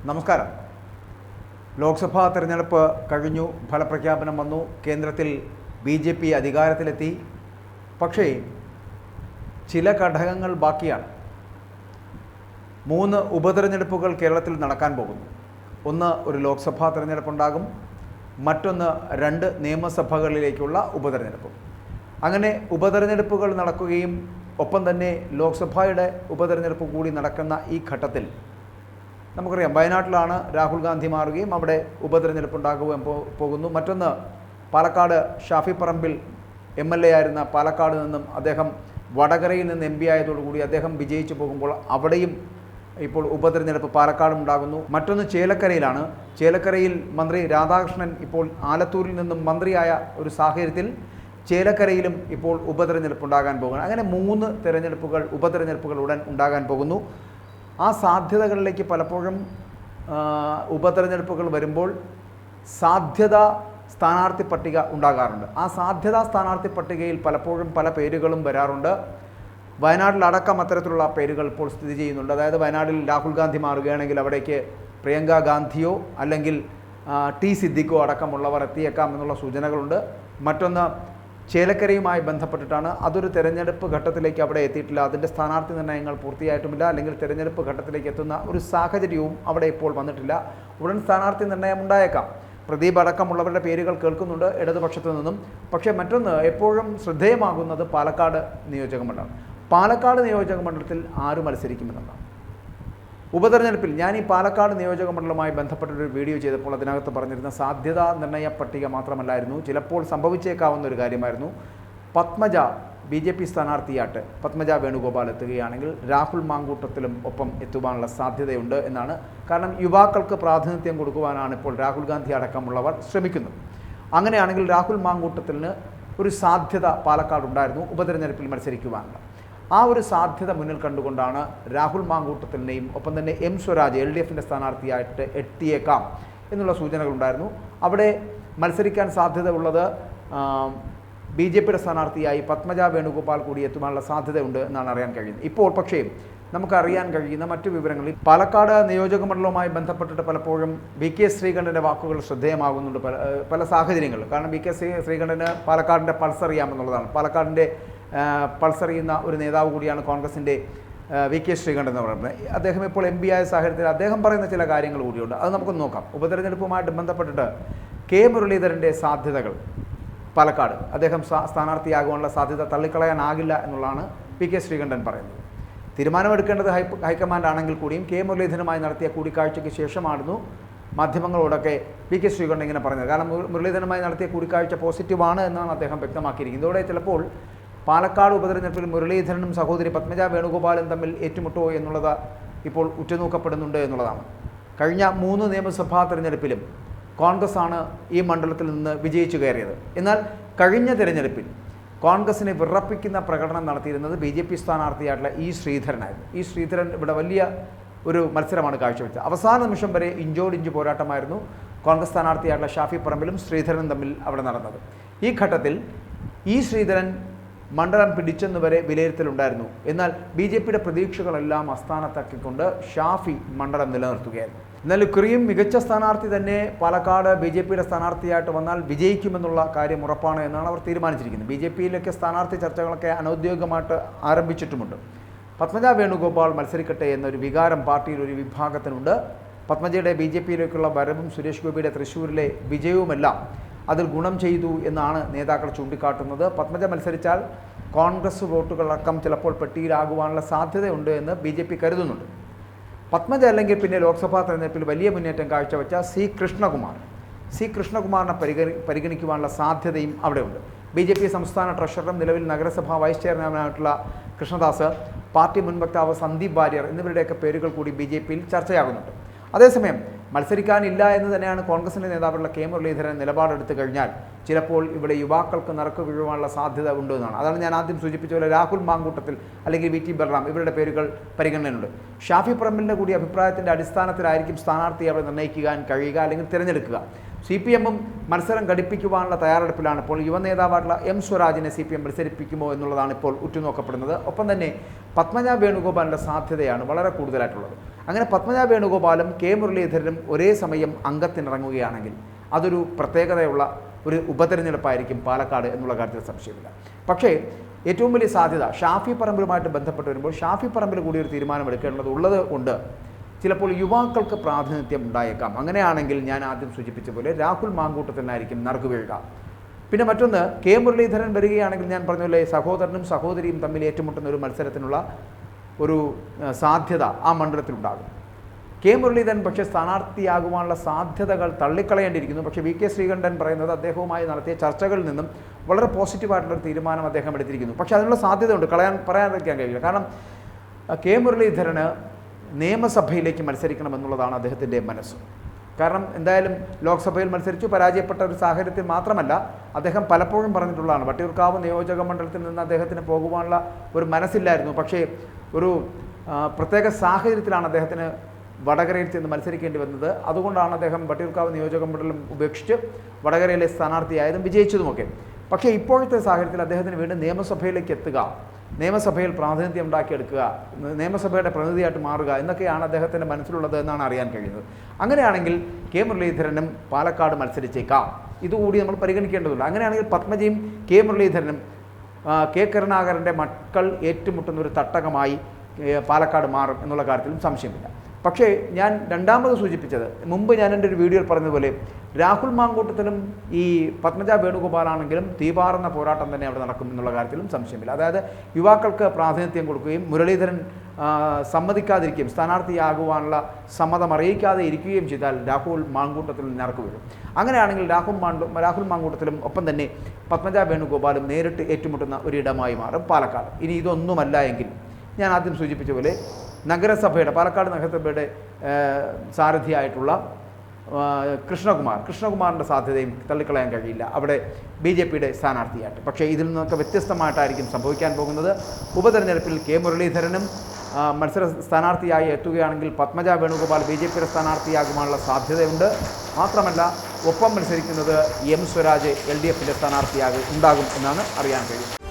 നമസ്കാരം. ലോക്സഭാ തെരഞ്ഞെടുപ്പ് കഴിഞ്ഞു, ഫലപ്രഖ്യാപനം വന്നു, കേന്ദ്രത്തിൽ BJP അധികാരത്തിലെത്തി. പക്ഷേ ചില ഘടകങ്ങൾ ബാക്കിയാണ്. 3 ഉപതെരഞ്ഞെടുപ്പുകൾ കേരളത്തിൽ നടക്കാൻ പോകുന്നു. ഒന്ന് ഒരു ലോക്സഭാ തെരഞ്ഞെടുപ്പുണ്ടാകും, മറ്റൊന്ന് 2 നിയമസഭകളിലേക്കുള്ള ഉപതെരഞ്ഞെടുപ്പും. അങ്ങനെ ഉപതെരഞ്ഞെടുപ്പുകൾ നടക്കുകയും ഒപ്പം തന്നെ ലോക്സഭയുടെ ഉപതെരഞ്ഞെടുപ്പ് കൂടി നടക്കുന്ന ഈ ഘട്ടത്തിൽ നമുക്കറിയാം, വയനാട്ടിലാണ് രാഹുൽ ഗാന്ധി മാറുകയും അവിടെ ഉപതെരഞ്ഞെടുപ്പ് ഉണ്ടാകുകയും പോകുന്നു. മറ്റൊന്ന് പാലക്കാട് ഷാഫി പറമ്പിൽ MLA ആയിരുന്ന പാലക്കാട് നിന്നും അദ്ദേഹം വടകരയിൽ നിന്ന് MP ആയതോടുകൂടി അദ്ദേഹം വിജയിച്ചു പോകുമ്പോൾ അവിടെയും ഇപ്പോൾ ഉപതെരഞ്ഞെടുപ്പ് പാലക്കാടും ഉണ്ടാകുന്നു. മറ്റൊന്ന് ചേലക്കരയിലാണ്. ചേലക്കരയിൽ മന്ത്രി രാധാകൃഷ്ണൻ ഇപ്പോൾ ആലത്തൂരിൽ നിന്നും മന്ത്രിയായ ഒരു സാഹചര്യത്തിൽ ചേലക്കരയിലും ഇപ്പോൾ ഉപതെരഞ്ഞെടുപ്പ് ഉണ്ടാകാൻ പോകുന്നു. അങ്ങനെ 3 ഉപതെരഞ്ഞെടുപ്പുകൾ ഉടൻ ഉണ്ടാകാൻ പോകുന്നു. ആ സാധ്യതകളിലേക്ക് പലപ്പോഴും ഉപതെരഞ്ഞെടുപ്പുകൾ വരുമ്പോൾ സാധ്യത സ്ഥാനാർത്ഥി പട്ടിക ഉണ്ടാകാറുണ്ട്. ആ സാധ്യതാ സ്ഥാനാർത്ഥി പട്ടികയിൽ പലപ്പോഴും പല പേരുകളും വരാറുണ്ട്. വയനാട്ടിലടക്കം അത്തരത്തിലുള്ള പേരുകൾ ഇപ്പോൾ സ്ഥിതി ചെയ്യുന്നുണ്ട്. അതായത് വയനാട്ടിൽ രാഹുൽ ഗാന്ധി മാറുകയാണെങ്കിൽ അവിടേക്ക് പ്രിയങ്ക ഗാന്ധിയോ അല്ലെങ്കിൽ T സിദ്ദിഖോ അടക്കമുള്ളവർ എത്തിയേക്കാം എന്നുള്ള സൂചനകളുണ്ട്. മറ്റൊന്ന് ചേലക്കരയുമായി ബന്ധപ്പെട്ടിട്ടാണ്. അതൊരു തെരഞ്ഞെടുപ്പ് ഘട്ടത്തിലേക്ക് അവിടെ എത്തിയിട്ടില്ല, അതിൻ്റെ സ്ഥാനാർത്ഥി നിർണ്ണയങ്ങൾ പൂർത്തിയായിട്ടുമില്ല, അല്ലെങ്കിൽ തെരഞ്ഞെടുപ്പ് ഘട്ടത്തിലേക്ക് എത്തുന്ന ഒരു സാഹചര്യവും അവിടെ ഇപ്പോൾ വന്നിട്ടില്ല. ഉടൻ സ്ഥാനാർത്ഥി നിർണ്ണയം ഉണ്ടായേക്കാം. പ്രദീപ് അടക്കമുള്ളവരുടെ പേരുകൾ കേൾക്കുന്നുണ്ട് ഇടതുപക്ഷത്തു നിന്നും. പക്ഷേ മറ്റൊന്ന് എപ്പോഴും ശ്രദ്ധേയമാകുന്നത് പാലക്കാട് നിയോജകമണ്ഡലം. പാലക്കാട് നിയോജകമണ്ഡലത്തിൽ ആര് മത്സരിക്കുമെന്നതാണ് ഉപതെരഞ്ഞെടുപ്പിൽ. ഞാൻ ഈ പാലക്കാട് നിയോജകമണ്ഡലവുമായി ബന്ധപ്പെട്ടൊരു വീഡിയോ ചെയ്തപ്പോൾ അതിനകത്ത് പറഞ്ഞിരുന്ന സാധ്യതാ നിർണ്ണയ പട്ടിക മാത്രമല്ലായിരുന്നു, ചിലപ്പോൾ സംഭവിച്ചേക്കാവുന്ന ഒരു കാര്യമായിരുന്നു. പത്മജ BJP സ്ഥാനാർത്ഥിയായിട്ട് പത്മജ വേണുഗോപാൽ എത്തുകയാണെങ്കിൽ രാഹുൽ മാങ്കൂട്ടത്തിലും ഒപ്പം എത്തുവാനുള്ള സാധ്യതയുണ്ട് എന്നാണ്. കാരണം യുവാക്കൾക്ക് പ്രാതിനിധ്യം കൊടുക്കുവാനാണ് ഇപ്പോൾ രാഹുൽ ഗാന്ധി അടക്കമുള്ളവർ ശ്രമിക്കുന്നത്. അങ്ങനെയാണെങ്കിൽ രാഹുൽ മാങ്കൂട്ടത്തിന് ഒരു സാധ്യത പാലക്കാട് ഉണ്ടായിരുന്നു ഉപതെരഞ്ഞെടുപ്പിൽ മത്സരിക്കുവാനുള്ള. ആ ഒരു സാധ്യത മുന്നിൽ കണ്ടുകൊണ്ടാണ് രാഹുൽ മാങ്കൂട്ടത്തിനെയും ഒപ്പം തന്നെ M സ്വരാജ് LDFൻ്റെ സ്ഥാനാർത്ഥിയായിട്ട് എത്തിയേക്കാം എന്നുള്ള സൂചനകളുണ്ടായിരുന്നു. അവിടെ മത്സരിക്കാൻ സാധ്യത ഉള്ളത് BJPയുടെ സ്ഥാനാർത്ഥിയായി പത്മജ വേണുഗോപാൽ കൂടി എത്തുവാനുള്ള സാധ്യതയുണ്ട് എന്നാണ് അറിയാൻ കഴിയുന്നത്. ഇപ്പോൾ പക്ഷേ നമുക്കറിയാൻ കഴിയുന്ന മറ്റു വിവരങ്ങളിൽ പാലക്കാട് നിയോജകമണ്ഡലവുമായി ബന്ധപ്പെട്ടിട്ട് പലപ്പോഴും VK ശ്രീകണ്ഠൻ്റെ വാക്കുകൾ ശ്രദ്ധേയമാകുന്നുണ്ട് പല സാഹചര്യങ്ങളിൽ. കാരണം VK ശ്രീകണ്ഠന് പാലക്കാടിൻ്റെ പൾസ് അറിയാമെന്നുള്ളതാണ്. പാലക്കാടിൻ്റെ പൾസ് അറിയുന്ന ഒരു നേതാവ് കൂടിയാണ് കോൺഗ്രസിൻ്റെ VK ശ്രീകണ്ഠൻ എന്ന് പറയുന്നത്. അദ്ദേഹം ഇപ്പോൾ MP ആയ സാഹചര്യത്തിൽ അദ്ദേഹം പറയുന്ന ചില കാര്യങ്ങൾ കൂടിയുണ്ട്. അത് നമുക്കൊന്ന് നോക്കാം. ഉപതെരഞ്ഞെടുപ്പുമായിട്ട് ബന്ധപ്പെട്ടിട്ട് K മുരളീധരൻ്റെ സാധ്യതകൾ പാലക്കാട് അദ്ദേഹം സ്ഥാനാർത്ഥിയാകുവാനുള്ള സാധ്യത തള്ളിക്കളയാനാകില്ല എന്നുള്ളതാണ് VK ശ്രീകണ്ഠൻ പറയുന്നത്. തീരുമാനമെടുക്കേണ്ടത് ഹൈക്കമാൻഡ് ആണെങ്കിൽ കൂടിയും K മുരളീധരനുമായി നടത്തിയ കൂടിക്കാഴ്ചയ്ക്ക് ശേഷമായിരുന്നു മാധ്യമങ്ങളോടൊക്കെ VK ശ്രീകണ്ഠൻ ഇങ്ങനെ പറഞ്ഞത്. കാരണം മുരളീധരനുമായി നടത്തിയ കൂടിക്കാഴ്ച പോസിറ്റീവാണ് എന്നാണ് അദ്ദേഹം വ്യക്തമാക്കിയിരിക്കുന്നത്. ഇതോടെ ചിലപ്പോൾ പാലക്കാട് ഉപതെരഞ്ഞെടുപ്പിൽ മുരളീധരനും സഹോദരി പത്മജ വേണുഗോപാലും തമ്മിൽ ഏറ്റുമുട്ടുമോ എന്നുള്ളത് ഇപ്പോൾ ഉറ്റുനോക്കപ്പെടുന്നുണ്ട് എന്നുള്ളതാണ്. കഴിഞ്ഞ 3 നിയമസഭാ തെരഞ്ഞെടുപ്പിലും കോൺഗ്രസ് ആണ് ഈ മണ്ഡലത്തിൽ നിന്ന് വിജയിച്ചു കയറിയത്. എന്നാൽ കഴിഞ്ഞ തെരഞ്ഞെടുപ്പിൽ കോൺഗ്രസിനെ വിറപ്പിക്കുന്ന പ്രകടനം നടത്തിയിരുന്നത് BJP സ്ഥാനാർത്ഥിയായിട്ടുള്ള ശ്രീധരനായിരുന്നു. ശ്രീധരൻ ഇവിടെ വലിയ ഒരു മത്സരമാണ് കാഴ്ചവെച്ചത്. അവസാന നിമിഷം വരെ ഇഞ്ചോടിഞ്ച് പോരാട്ടമായിരുന്നു കോൺഗ്രസ് സ്ഥാനാർത്ഥിയായിട്ടുള്ള ഷാഫി പറമ്പിലും ശ്രീധരനും തമ്മിൽ അവിടെ നടന്നത്. ഈ ഘട്ടത്തിൽ ശ്രീധരൻ മണ്ഡലം പിടിച്ചെന്ന് വരെ വിലയിരുത്തലുണ്ടായിരുന്നു. എന്നാൽ BJPയുടെ പ്രതീക്ഷകളെല്ലാം അസ്ഥാനത്താക്കിക്കൊണ്ട് ഷാഫി മണ്ഡലം നിലനിർത്തുകയായിരുന്നു. എന്നാൽ ഇക്കുറിയും മികച്ച സ്ഥാനാർത്ഥി തന്നെ പാലക്കാട് BJPയുടെ സ്ഥാനാർത്ഥിയായിട്ട് വന്നാൽ വിജയിക്കുമെന്നുള്ള കാര്യം ഉറപ്പാണ് എന്നാണ് അവർ തീരുമാനിച്ചിരിക്കുന്നത്. BJPയിലേക്ക് സ്ഥാനാർത്ഥി ചർച്ചകളൊക്കെ അനൗദ്യോഗികമായിട്ട് ആരംഭിച്ചിട്ടുമുണ്ട്. പത്മജ വേണുഗോപാൽ മത്സരിക്കട്ടെ എന്നൊരു വികാരം പാർട്ടിയിൽ ഒരു വിഭാഗത്തിനുണ്ട്. പത്മജയുടെ BJPയിലേക്കുള്ള വരവും സുരേഷ് ഗോപിയുടെ തൃശ്ശൂരിലെ വിജയവുമെല്ലാം അതിൽ ഗുണം ചെയ്തു എന്നാണ് നേതാക്കൾ ചൂണ്ടിക്കാട്ടുന്നത്. പത്മജ മത്സരിച്ചാൽ കോൺഗ്രസ് വോട്ടുകളടക്കം ചിലപ്പോൾ പെട്ടിയിലാകുവാനുള്ള സാധ്യതയുണ്ട് എന്ന് BJP കരുതുന്നുണ്ട്. പത്മജ അല്ലെങ്കിൽ പിന്നെ ലോക്സഭാ തെരഞ്ഞെടുപ്പിൽ വലിയ മുന്നേറ്റം കാഴ്ചവെച്ച സി കൃഷ്ണകുമാറിനെ പരിഗണിക്കുവാനുള്ള സാധ്യതയും അവിടെയുണ്ട്. BJP സംസ്ഥാന ട്രഷററും നിലവിൽ നഗരസഭാ വൈസ് ചെയർമാനായിട്ടുള്ള കൃഷ്ണദാസ്, പാർട്ടി മുൻ വക്താവ് സന്ദീപ് വാര്യർ എന്നിവരുടെയൊക്കെ പേരുകൾ കൂടി BJPയിൽ ചർച്ചയാകുന്നുണ്ട്. അതേസമയം മത്സരിക്കാനില്ല എന്ന് തന്നെയാണ് കോൺഗ്രസിൻ്റെ നേതാവുള്ള K മുരളീധരൻ നിലപാടെടുത്തു കഴിഞ്ഞാൽ ചിലപ്പോൾ ഇവിടെ യുവാക്കൾക്ക് നറുക്ക് വീഴുവാനുള്ള സാധ്യത ഉണ്ട് എന്നാണ്. അതാണ് ഞാൻ ആദ്യം സൂചിപ്പിച്ച പോലെ രാഹുൽ മാങ്കൂട്ടത്തിൽ അല്ലെങ്കിൽ VT ബൽറാം ഇവരുടെ പേരുകൾ പരിഗണനയുണ്ട്. ഷാഫി പറമ്പിലിൻ്റെ കൂടി അഭിപ്രായത്തിൻ്റെ അടിസ്ഥാനത്തിലായിരിക്കും സ്ഥാനാർത്ഥിയെ അവിടെ നിർണ്ണയിക്കാൻ കഴിയുക അല്ലെങ്കിൽ തിരഞ്ഞെടുക്കുക. CPM-ഉം മത്സരം ഘടിപ്പിക്കുവാനുള്ള തയ്യാറെടുപ്പിലാണ്. ഇപ്പോൾ യുവനേതാവായിട്ടുള്ള M സ്വരാജിനെ CPM മത്സരിപ്പിക്കുമോ എന്നുള്ളതാണ് ഇപ്പോൾ ഉറ്റുനോക്കപ്പെടുന്നത്. ഒപ്പം തന്നെ പത്മജ വേണുഗോപാലിൻ്റെ സാധ്യതയാണ് വളരെ കൂടുതലായിട്ടുള്ളത്. അങ്ങനെ പത്മജ വേണുഗോപാലും കെ മുരളീധരനും ഒരേ സമയം അംഗത്തിനിറങ്ങുകയാണെങ്കിൽ അതൊരു പ്രത്യേകതയുള്ള ഒരു ഉപതെരഞ്ഞെടുപ്പായിരിക്കും പാലക്കാട് എന്നുള്ള കാര്യത്തിൽ സംശയമില്ല. പക്ഷേ ഏറ്റവും വലിയ സാധ്യത ഷാഫി പറമ്പിലുമായിട്ട് ബന്ധപ്പെട്ട് വരുമ്പോൾ ഷാഫി പറമ്പിൽ കൂടി ഒരു തീരുമാനമെടുക്കേണ്ടത് ഉള്ളത് കൊണ്ട് ചിലപ്പോൾ യുവാക്കൾക്ക് പ്രാതിനിധ്യം ഉണ്ടായേക്കാം. അങ്ങനെയാണെങ്കിൽ ഞാൻ ആദ്യം സൂചിപ്പിച്ച പോലെ രാഹുൽ മാങ്കൂട്ടത്തിനായിരിക്കും നറുക്ക് വീഴുക. പിന്നെ മറ്റൊന്ന്, കെ മുരളീധരൻ വരികയാണെങ്കിൽ ഞാൻ പറഞ്ഞ സഹോദരനും സഹോദരിയും തമ്മിൽ ഏറ്റുമുട്ടുന്ന ഒരു മത്സരത്തിനുള്ള ഒരു സാധ്യത ആ മണ്ഡലത്തിലുണ്ടാകും. കെ മുരളീധരൻ പക്ഷേ സ്ഥാനാർത്ഥിയാകുവാനുള്ള സാധ്യതകൾ തള്ളിക്കളയേണ്ടിയിരിക്കുന്നു. പക്ഷേ വി കെ ശ്രീകണ്ഠൻ പറയുന്നത് അദ്ദേഹവുമായി നടത്തിയ ചർച്ചകളിൽ നിന്നും വളരെ പോസിറ്റീവായിട്ടുള്ളൊരു തീരുമാനം അദ്ദേഹം എടുത്തിരിക്കുന്നു. പക്ഷേ അതിനുള്ള സാധ്യതയുണ്ട്, പറയാതിരിക്കാൻ കഴിയില്ല. കാരണം കെ മുരളീധരന് നിയമസഭയിലേക്ക് മത്സരിക്കണമെന്നുള്ളതാണ് അദ്ദേഹത്തിൻ്റെ മനസ്സ്. കാരണം എന്തായാലും ലോക്സഭയിൽ മത്സരിച്ചു പരാജയപ്പെട്ട ഒരു സാഹചര്യത്തിൽ മാത്രമല്ല, അദ്ദേഹം പലപ്പോഴും പറഞ്ഞിട്ടുള്ളതാണ് വട്ടിയൂർക്കാവ് നിയോജക മണ്ഡലത്തിൽ നിന്ന് അദ്ദേഹത്തിന് പോകുവാനുള്ള ഒരു മനസ്സില്ലായിരുന്നു. പക്ഷേ ഒരു പ്രത്യേക സാഹചര്യത്തിലാണ് അദ്ദേഹത്തിന് വടകരയിൽ ചെന്ന് മത്സരിക്കേണ്ടി വന്നത്. അതുകൊണ്ടാണ് അദ്ദേഹം വട്ടിയൂർക്കാവ് നിയോജക മണ്ഡലം ഉപേക്ഷിച്ച് വടകരയിലെ സ്ഥാനാർത്ഥിയായതും വിജയിച്ചതുമൊക്കെ. പക്ഷേ ഇപ്പോഴത്തെ സാഹചര്യത്തിൽ അദ്ദേഹത്തിന് വീണ്ടും നിയമസഭയിലേക്ക് എത്തുക, നിയമസഭയിൽ പ്രാതിനിധ്യം ഉണ്ടാക്കിയെടുക്കുക, നിയമസഭയുടെ പ്രതിനിധിയായിട്ട് മാറുക എന്നൊക്കെയാണ് അദ്ദേഹത്തിൻ്റെ മനസ്സിലുള്ളത് എന്നാണ് അറിയാൻ കഴിയുന്നത്. അങ്ങനെയാണെങ്കിൽ കെ മുരളീധരനും പാലക്കാട് മത്സരിച്ചേക്കാം. ഇതുകൂടി നമ്മൾ പരിഗണിക്കേണ്ടതുണ്ട്. അങ്ങനെയാണെങ്കിൽ പത്മജയും കെ മുരളീധരനും കെ കരുണാകരൻ്റെ മക്കൾ ഏറ്റുമുട്ടുന്ന ഒരു തട്ടകമായി പാലക്കാട് മാറും എന്നുള്ള കാര്യത്തിലും സംശയമില്ല. പക്ഷേ ഞാൻ രണ്ടാമത് സൂചിപ്പിച്ചത്, മുമ്പ് ഞാൻ എൻ്റെ ഒരു വീഡിയോയിൽ പറഞ്ഞതുപോലെ രാഹുൽ മാങ്കൂട്ടത്തിലും ഈ പത്മജ വേണുഗോപാലാണെങ്കിലും തീപാറുന്ന പോരാട്ടം തന്നെ അവിടെ നടക്കും എന്നുള്ള കാര്യത്തിലും സംശയമില്ല. അതായത് യുവാക്കൾക്ക് പ്രാതിനിധ്യം കൊടുക്കുകയും മുരളീധരൻ സമ്മതിക്കാതിരിക്കുകയും സ്ഥാനാർത്ഥിയാകുവാനുള്ള സമ്മതം അറിയിക്കാതെ ഇരിക്കുകയും ചെയ്താൽ രാഹുൽ മാങ്കൂട്ടത്തിൽ നറുക്ക് വീഴും. അങ്ങനെയാണെങ്കിൽ രാഹുൽ മാങ്കൂട്ടത്തിലും ഒപ്പം തന്നെ പത്മജ വേണുഗോപാലും നേരിട്ട് ഏറ്റുമുട്ടുന്ന ഒരിടമായി മാറും പാലക്കാട്. ഇനി ഇതൊന്നുമല്ല എങ്കിൽ ഞാൻ ആദ്യം സൂചിപ്പിച്ച പോലെ പാലക്കാട് നഗരസഭയുടെ സാരഥിയായിട്ടുള്ള കൃഷ്ണകുമാറിൻ്റെ സാധ്യതയും തള്ളിക്കളയാൻ കഴിയില്ല അവിടെ BJPയുടെ സ്ഥാനാർത്ഥിയായിട്ട്. പക്ഷേ ഇതിൽ നിന്നൊക്കെ വ്യത്യസ്തമായിട്ടായിരിക്കും സംഭവിക്കാൻ പോകുന്നത്. ഉപതെരഞ്ഞെടുപ്പിൽ കെ മുരളീധരനും സ്ഥാനാർത്ഥിയായി എത്തുകയാണെങ്കിൽ പത്മജ വേണുഗോപാൽ BJPയുടെ സ്ഥാനാർത്ഥിയാകുവാനുള്ള സാധ്യതയുണ്ട്. മാത്രമല്ല ഒപ്പം മത്സരിക്കുന്നത് M സ്വരാജ് LDFിൻ്റെ സ്ഥാനാർത്ഥിയാകും എന്നാണ് അറിയാൻ കഴിയും.